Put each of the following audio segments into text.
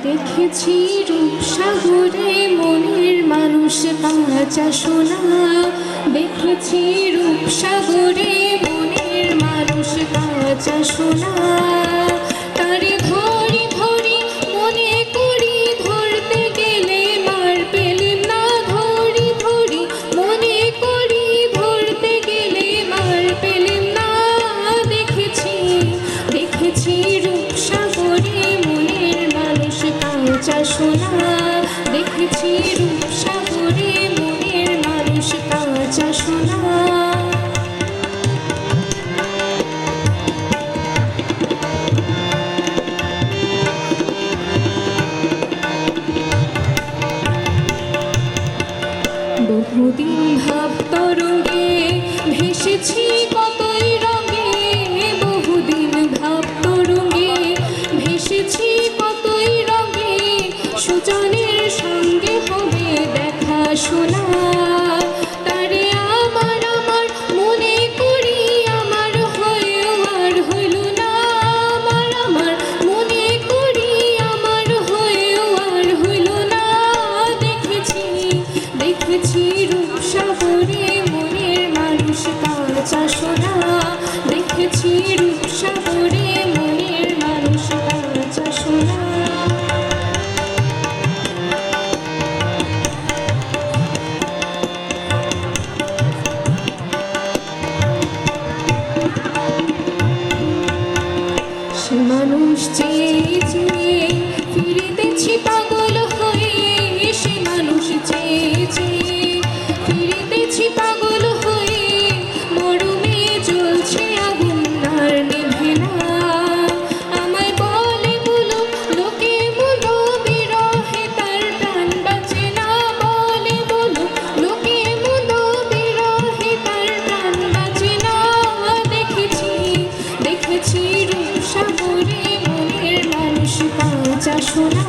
দেখেছি রূপসাগরে মনের মানুষ কাঁচা সোনা, দেখেছি রূপসাগরে মনের মানুষ কাঁচা সোনা। তারে ধরি ধরি মনে করি ধরতে গেলে মার পেলিম না, ধরি ধরি মনে করি ধরতে গেলে মার পেলিম না। দেখেছি দেখেছি রূপসাগরে মনের মানুষ কাঁচা সোনা, দেখেছি রূপসাগরে মনের মানুষ কাঁচা সোনা। বহুদিন ভাব তরঙ্গে ভেসেছি কতই রঙে, বহুদিন ভাব তরঙ্গে ভেসেছি কতই রঙে। সুজনের সঙ্গে হবে দেখা শোনা, তারে আমার আমার মনে করি আমার হয়েও আর হইল না। আমার আমার মনে করি আমার হয়েও আর হইল না। দেখেছি দেখেছি রূপসাগরে মনের মানুষ কাঁচা সোনা, দেখেছি রূপসাগরে মনের মানুষ কাঁচা সোনা। সে মানুষ চেয়ে চেয়ে ফিরিতেছি পাগল হয়ে, সে মানুষ চেয়ে চেয়ে ফিরিতেছি পাগল হয়ে। মরমে জ্বলছে আগুন আর নেভে না, আমায় বলে বলো লোকে বলো বিরহে তার প্রাণ বাঁচে না। বলে বলো লোকে বলো বিরহে তার প্রাণ বাঁচে না। দেখেছি দেখেছি রূপসাগরে মনের মানুষ কাঁচা সোনা,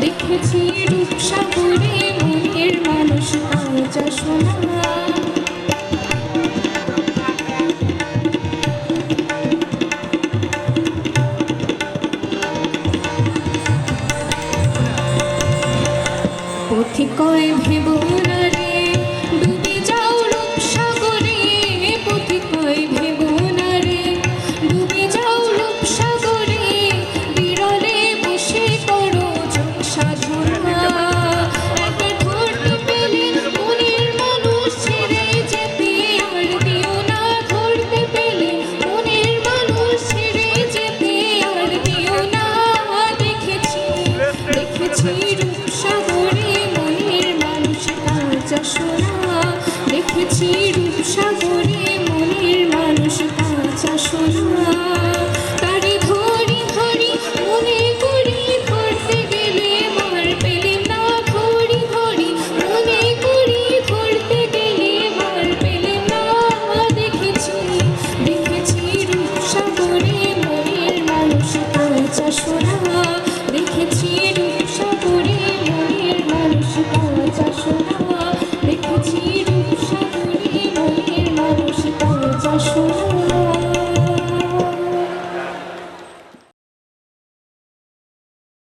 দেখেছি রূপসাগরে মনের মানুষ কাঁচা সোনা। পথিকয় ভেবো না রে ডুবে যাও রূপসাগরে, পথিকয় ভেবো না রে ডুবে যাও রূপসাগরে। বিরলে বসে করো যোগ সাধনা, একবার ধরতে পেলে মনের মানুষ ছেড়ে যেতে আর দিও না। ধরতে পেলে মনের মানুষ ছেড়ে যেতে আর দিও না। দেখেছি দেখেছি রূপসাগরে মনের মানুষ কাঁচা সোনা, দেখেছি রূপসাগরে